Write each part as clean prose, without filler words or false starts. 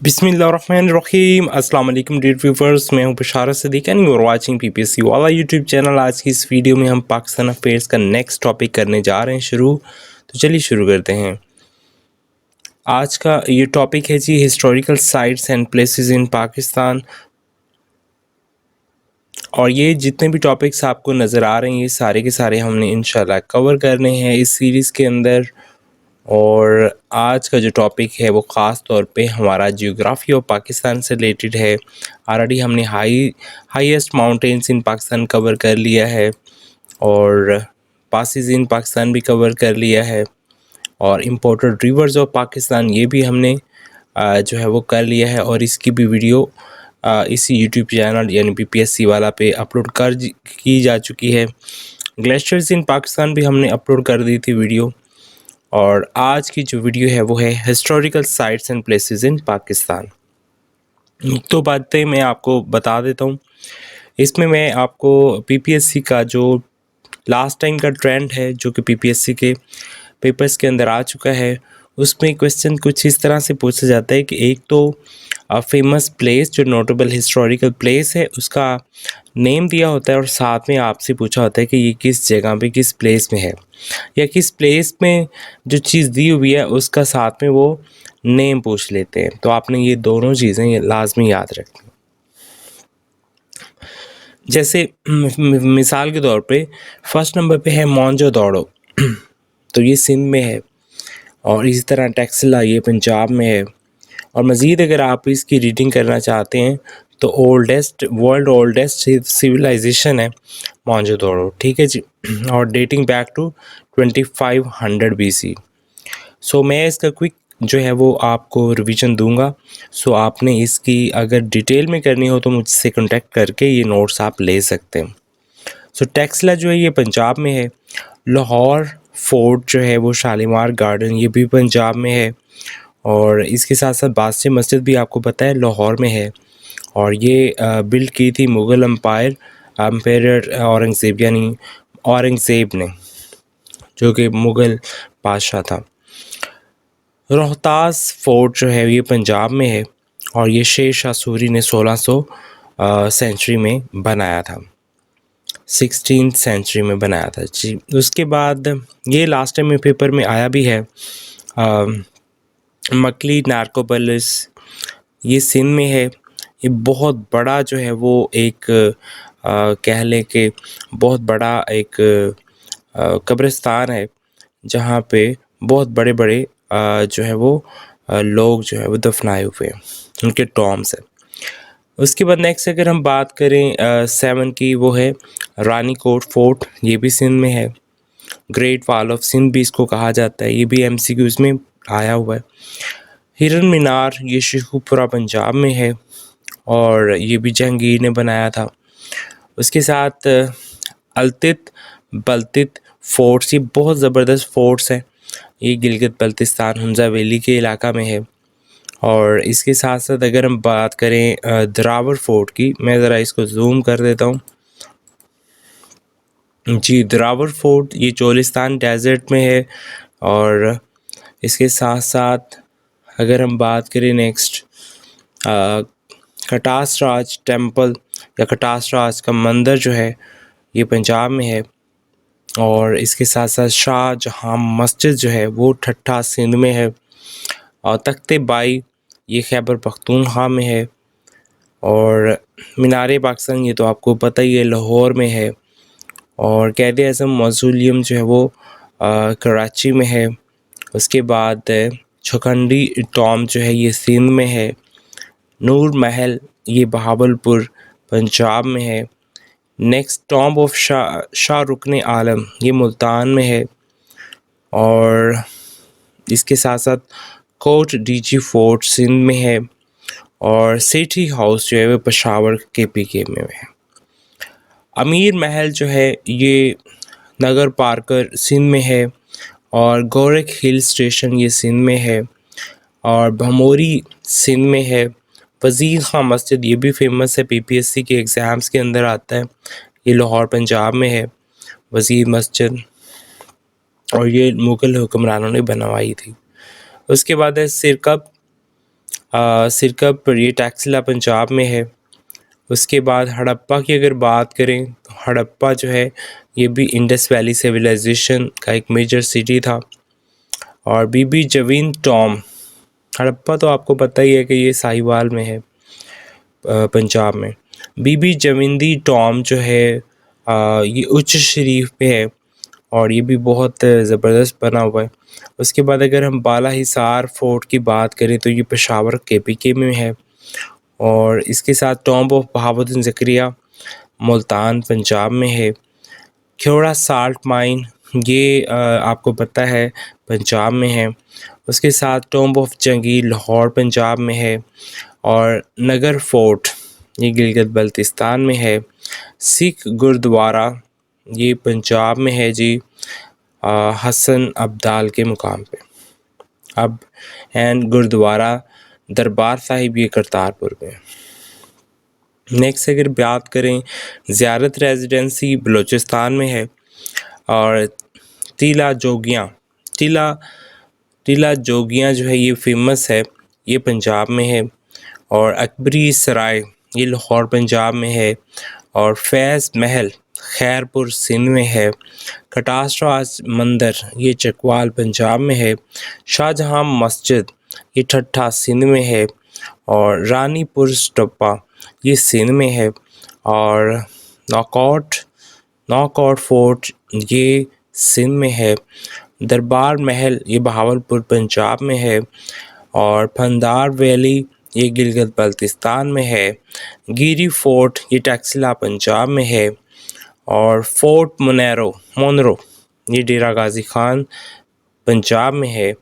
बिस्मिल्लाहिर्रहमानिर्रहीम अस्सलाम वालेकुम डियर व्यूवर्स, मैं हूं Basharat Siddiqui and you are watching PPSC वाला यूट्यूब चैनल। आज की इस वीडियो में हम पाकिस्तान अफेयर्स का नेक्स्ट टॉपिक करने जा रहे हैं शुरू। तो चलिए शुरू करते हैं। आज का ये टॉपिक है जी historical sites and places in Pakistan. और ये जितने भी टॉपिक्स आपको नज़र आ रहे हैं ये सारे के सारे हमने इंशाल्लाह कवर करने हैं इस सीरीज़ के अंदर। और आज का जो टॉपिक है वो ख़ास तौर पे हमारा जियोग्राफी ऑफ पाकिस्तान से रिलेटेड है। ऑलरेडी हमने highest mountains in Pakistan cover कर लिया है और पासेस इन पाकिस्तान भी कवर कर लिया है और इम्पोर्टेड रिवर्स ऑफ पाकिस्तान ये भी हमने जो है वो कर लिया है। और इसकी भी वीडियो इसी यूट्यूब चैनल यानी पीपीएससी वाला पे अपलोड की जा चुकी है। ग्लेशियर्स इन पाकिस्तान भी हमने अपलोड कर दी थी वीडियो। और आज की जो वीडियो है वो है historical sites and places in Pakistan. तो बातें मैं आपको बता देता हूँ। इसमें मैं आपको पीपीएससी का जो लास्ट टाइम का ट्रेंड है जो कि पीपीएससी के पेपर्स के अंदर आ चुका है, उसमें क्वेश्चन कुछ इस तरह से पूछा जाता है कि एक तो फेमस प्लेस जो नोटेबल हिस्टोरिकल प्लेस है उसका नेम दिया होता है और साथ में आपसे पूछा होता है कि ये किस जगह पे किस प्लेस में है या किस प्लेस में जो चीज़ दी हुई है उसका साथ में वो नेम पूछ लेते हैं। तो आपने ये दोनों चीज़ें ये लाजमी याद रखनी। जैसे मिसाल के तौर पे फर्स्ट नंबर पे है मोहनजोदड़ो तो ये सिंध में है। और इसी तरह टैक्सिला ये पंजाब में है। और मज़ीद अगर आप इसकी रीडिंग करना चाहते हैं तो वर्ल्ड ओल्डेस्ट सिविलाइजेशन है मोहनजोदड़ो, ठीक है जी। और डेटिंग बैक टू 2500 BC। सो मैं इसका क्विक जो है वो आपको रिवीजन दूंगा। सो आपने इसकी अगर डिटेल में करनी हो तो मुझसे कांटेक्ट करके ये नोट्स आप ले सकते हैं। सो टैक्सिला जो है ये पंजाब में है। लाहौर फोर्ट जो है वो शालीमार गार्डन ये भी पंजाब में है। और इसके साथ साथ बादशाह मस्जिद भी आपको पता है लाहौर में है। और ये बिल्ड की थी मुग़ल एम्पायर औरंगज़ेब यानी औरंगज़ेब ने, जो कि मुग़ल बादशाह था। रोहतास फोर्ट जो है ये पंजाब में है और ये शेर शाह सूरी ने 1600 सेंचुरी में बनाया था, 16th सेंचुरी में बनाया था जी। उसके बाद ये लास्ट टाइम में पेपर में आया भी है, मकली नार्कोपोलिस ये सिंध में है। ये बहुत बड़ा जो है वो एक कह लें कि बहुत बड़ा एक कब्रिस्तान है जहाँ पे बहुत बड़े बड़े जो है वो लोग जो है वो दफनाए हुए हैं, उनके टॉम्स हैं। उसके बाद नेक्स्ट अगर हम बात करें 7 की, वो है रानीकोट फोर्ट, ये भी सिंध में है। ग्रेट वॉल ऑफ सिंध भी इसको कहा जाता है, ये भी एमसीक्यूज़ में आया हुआ है। हिरन मीनार ये शेखुपुरा पंजाब में है और ये भी जहांगीर ने बनाया था। उसके साथ अल्तित बल्तित फोर्ट्स ये बहुत ज़बरदस्त फोर्ट्स हैं, ये गिलगित बल्तिस्तान हुंजा वैली के इलाका में है। और इसके साथ साथ अगर हम बात करें द्रावर फोर्ट की, मैं ज़रा इसको जूम कर देता हूँ जी। द्रावर फोर्ट ये चोलिस्तान डेजर्ट में है। और इसके साथ साथ अगर हम बात करें नेक्स्ट खटास राज टेम्पल या खटास राज का मंदिर जो है ये पंजाब में है। और इसके साथ साथ शाहजहां मस्जिद जो है वो ठट्ठा सिंध में है। और तख्ते बाई ये खैबर पख्तूनख्वा में है। और मीनार पाकिस्तान ये तो आपको पता ही है लाहौर में है। और कैद आज़म मौज़ूलियम जो है वो कराची में है। उसके बाद छखंडी टॉम जो है ये सिंध में है। नूर महल ये बहावलपुर पंजाब में है। नेक्स्ट टॉम्ब ऑफ शाह रुकन आलम ये मुल्तान में है। और इसके साथ साथ कोट डीजी फोर्ट सिंध में है। और सिटी हाउस जो है वो पेशावर KPK में है। अमीर महल जो है ये नगर पार्कर सिंध में है। और गोरख हिल स्टेशन ये सिंध में है। और भमोरी सिंध में है। वज़ीर खां मस्जिद ये भी फेमस है, पीपीएससी के एग्ज़ाम्स के अंदर आता है, ये लाहौर पंजाब में है वज़ीर मस्जिद। और ये मुग़ल हुक्मरानों ने बनवाई थी। उसके बाद है सिरकप सिरकप ये टैक्सिला पंजाब में है। उसके बाद हड़प्पा की अगर बात करें तो हड़प्पा जो है ये भी इंडस वैली सिविलाइजेशन का एक मेजर सिटी था। और बीबी जवीन टॉम, हड़प्पा तो आपको पता ही है कि ये साहिवाल में है पंजाब में। बीबी जविंदी टॉम जो है ये उच्च शरीफ पे है और ये भी बहुत ज़बरदस्त बना हुआ है। उसके बाद अगर हम बाला हिसार फोर्ट की बात करें तो ये पेशावर KPK में है। और इसके साथ टॉम्ब ऑफ बहाउद्दीन ज़करिया मुल्तान पंजाब में है। ख्योड़ा साल्ट माइन ये आपको पता है पंजाब में है। उसके साथ टॉम्ब ऑफ जंगीर लाहौर पंजाब में है। और नगर फोर्ट ये गिलगित बल्तिस्तान में है। सिख गुरुद्वारा ये पंजाब में है जी, हसन अब्दाल के मुकाम पे। अब एंड गुरुद्वारा दरबार साहिब ये करतारपुर में। नेक्स्ट अगर बात करें ज़ियारत रेजिडेंसी बलूचिस्तान में है। और टीला जोगियाँ जो है ये फेमस है, ये पंजाब में है। और अकबरी सराय ये लाहौर पंजाब में है। और फैज़ महल खैरपुर सिंध में है। खटासराज मंदिर ये चकवाल पंजाब में है। शाहजहां मस्जिद ये ठट्ठा सिंध में है। और रानीपुर स्टप्पा ये सिंध में है। और नौकोट फोर्ट ये सिंध में है। दरबार महल ये बहावलपुर पंजाब में है। और फंदार वैली ये गिलगित बल्तिस्तान में है। गिरी फोर्ट ये टैक्सिला पंजाब में है। और फोर्ट मोनरो ये डेरा गाजी खान पंजाब में है।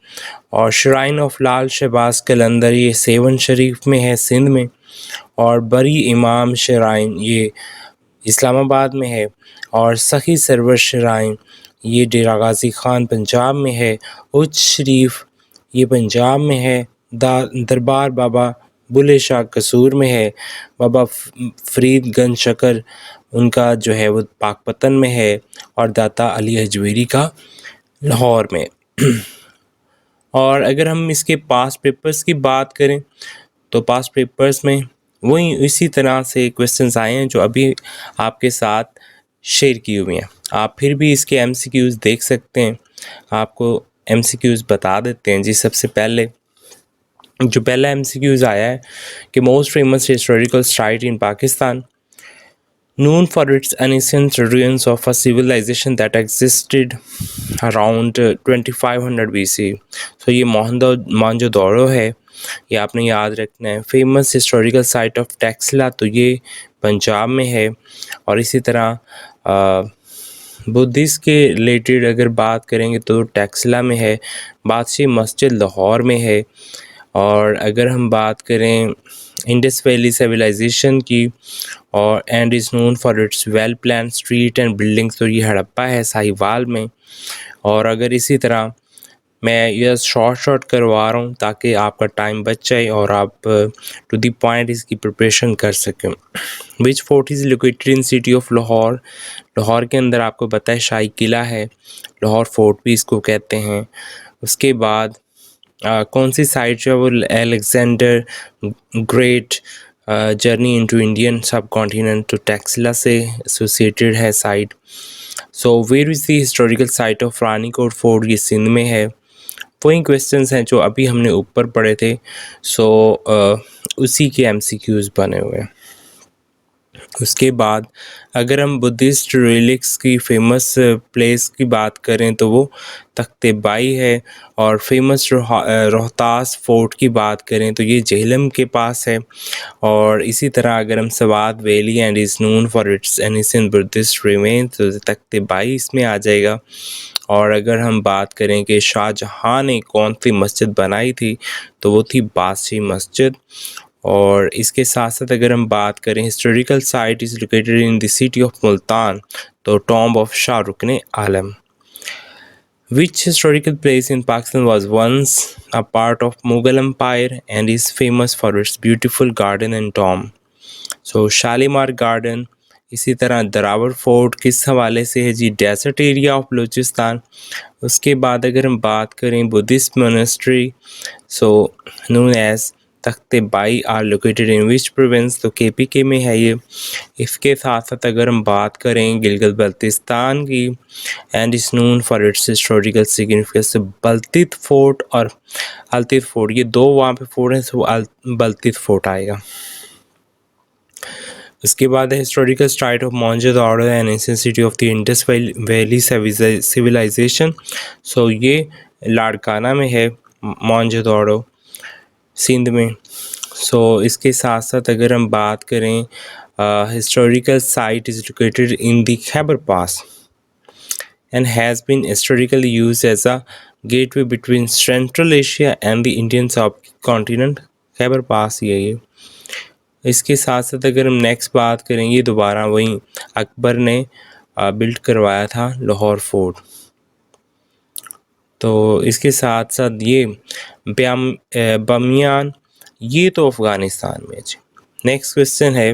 और श्राइन ऑफ लाल शहबाज कलंदर ये सेवन शरीफ में है सिंध में। और बरी इमाम श्राइन ये इस्लामाबाद में है। और सखी सरवर श्राइन ये डेरा गाजी खान पंजाब में है। उच्च शरीफ ये पंजाब में है। दरबार बाबा बुले शाह कसूर में है। बाबा फरीद गंज शकर उनका जो है वो पाकपतन में है। और दाता अली हजवेरी का लाहौर में। और अगर हम इसके पास्ट पेपर्स की बात करें तो पास्ट पेपर्स में वही इसी तरह से क्वेश्चंस आए हैं जो अभी आपके साथ शेयर किए हुए हैं। आप फिर भी इसके MCQs देख सकते हैं। आपको MCQs बता देते हैं जी। सबसे पहले जो पहला MCQs आया है कि most famous historical site in Pakistan known for its ancient ruins of a civilization that existed around 2500 BC। तो ये मोहनजोदड़ो है, ये आपने याद रखना है। Famous historical site of Taxila तो ये पंजाब में है। और इसी तरह बुद्धिस्ट के रिलेटेड अगर बात करेंगे तो टैक्सिला में है। बादशाही मस्जिद लाहौर में है। और अगर हम बात करें इंडस वैली सिविलाइजेशन की और and is known for it's well plan street and buildings तो ये हड़प्पा है साहिवाल में। और अगर इसी तरह मैं यह शॉर्ट करवा रहा हूँ ताकि आपका टाइम बच जाए और आप टू द पॉइंट इसकी प्रिपरेशन कर सकें। Which fort is located in city of Lahore, Lahore के अंदर आपको पता है शाही किला है, लाहौर फोर्ट भी इसको कहते हैं। उसके बाद कौन सी साइट जो है वो Alexander great journey into Indian subcontinent तो टैक्सिला से एसोसिएटेड है site. So where is the historical site of Ranikot fort, ये सिंध में है। वही क्वेश्चंस हैं जो अभी हमने ऊपर पढ़े थे। सो उसी के MCQs बने हुए हैं। उसके बाद अगर हम बुद्धिस्ट रिलिक्स की फेमस प्लेस की बात करें तो वो तख्ते बाई है। और फेमस रोहतास फोर्ट की बात करें तो ये जेहलम के पास है। और इसी तरह अगर हम सवाद valley and is known for it's ancient Buddhist remain तो तख्ते बाई इसमें आ जाएगा। और अगर हम बात करें कि शाहजहां ने कौन सी मस्जिद बनाई थी तो वो थी बादशाही मस्जिद। और इसके साथ साथ अगर हम बात करें historical site is located in the city of Multan तो tomb of Shahrukh Alam. Which historical place in Pakistan was once a part of Mughal Empire and is famous for its beautiful garden and tomb? So Shalimar garden. इसी तरह Derawar fort किस हवाले से है जी, desert area of Balochistan. उसके बाद अगर हम बात करें Buddhist monastery so known as Takhte Bahi are located in which province, तो KPK में है ये। इसके साथ साथ अगर हम बात करें गिलगित बल्तिस्तान की, and is known for its historical significance, Baltit fort और अल्तित फोर्ट, ये दो वहाँ पे फोर्ट हैं, तो बल्तित फोर्ट आएगा। उसके बाद है historical site of Mohenjo-daro and ancient city of the Indus valley civilization. So ये लाड़काना में है मोहनजोदड़ो, सिंध में। सो इसके साथ साथ अगर हम बात करें historical site is located in the Khyber pass and has been historically used as a gateway between Central Asia and the Indian subcontinent। Khyber pass ही है ये। इसके साथ साथ अगर हम नेक्स्ट बात करेंगे, दोबारा वहीं अकबर ने बिल्ड करवाया था लाहौर फोर्ट। तो इसके साथ साथ ये बमियान, ये तो अफ़गानिस्तान में जी। नेक्स्ट क्वेश्चन है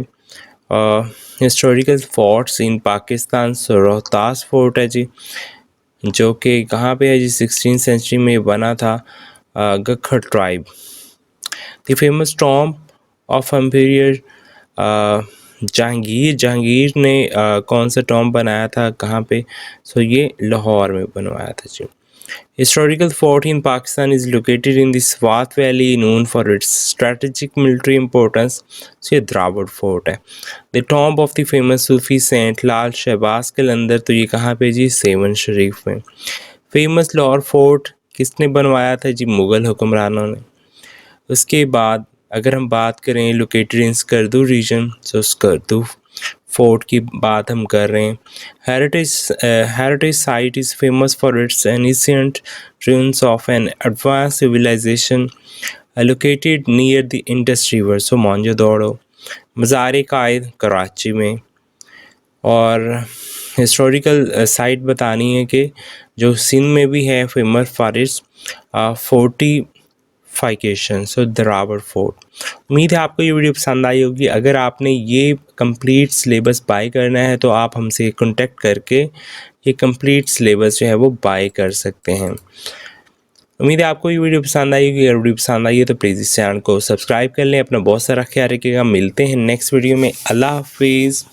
हिस्टोरिकल फोर्ट्स इन पाकिस्तान। सो रोहतास फोर्ट है जी, जो कि कहाँ पे है जी, 16th सेंचुरी में बना था Gakhar tribe. The famous tomb of emperor Jahangir ने कौन सा टॉम्ब बनाया था, कहाँ पे? सो ये लाहौर में बनवाया था जी। Historical fort in Pakistan is located in the Swat Valley, known for its strategic military importance। So ये द्रावड़ फोर्ट है। The tomb of the famous Sufi saint लाल शहबाज कलंदर, तो ये कहाँ पे जी, सेवन शरीफ में। फेमस लाहौर फोर्ट किसने बनवाया था जी, मुग़ल हुक्मरानों ने। उसके बाद अगर हम बात करें लोकेटेड इन स्कर्दू रीजन, तो स्कर्दू फोर्ट की बात हम कर रहे हैं। Heritage site is famous for its ancient ruins of an advance civilization located near the Indus river. So Mohenjo-daro. Mazar Quaid Karachi में। और हिस्टोरिकल साइट बतानी है कि जो सिंध में भी है famous for its fortification, so Derawar fort. उम्मीद है आपको ये वीडियो पसंद आई होगी। अगर आपने ये कंप्लीट सिलेबस बाय करना है तो आप हमसे कांटेक्ट करके ये कंप्लीट सिलेबस जो है वो बाय कर सकते हैं। उम्मीद है आपको ये वीडियो पसंद आई होगी। अगर वीडियो पसंद आई है तो प्लीज़ इस चैनल को सब्सक्राइब कर लें। अपना बहुत सारा ख्याल रखिएगा। मिलते हैं नेक्स्ट वीडियो में। अल्लाह हाफिज़।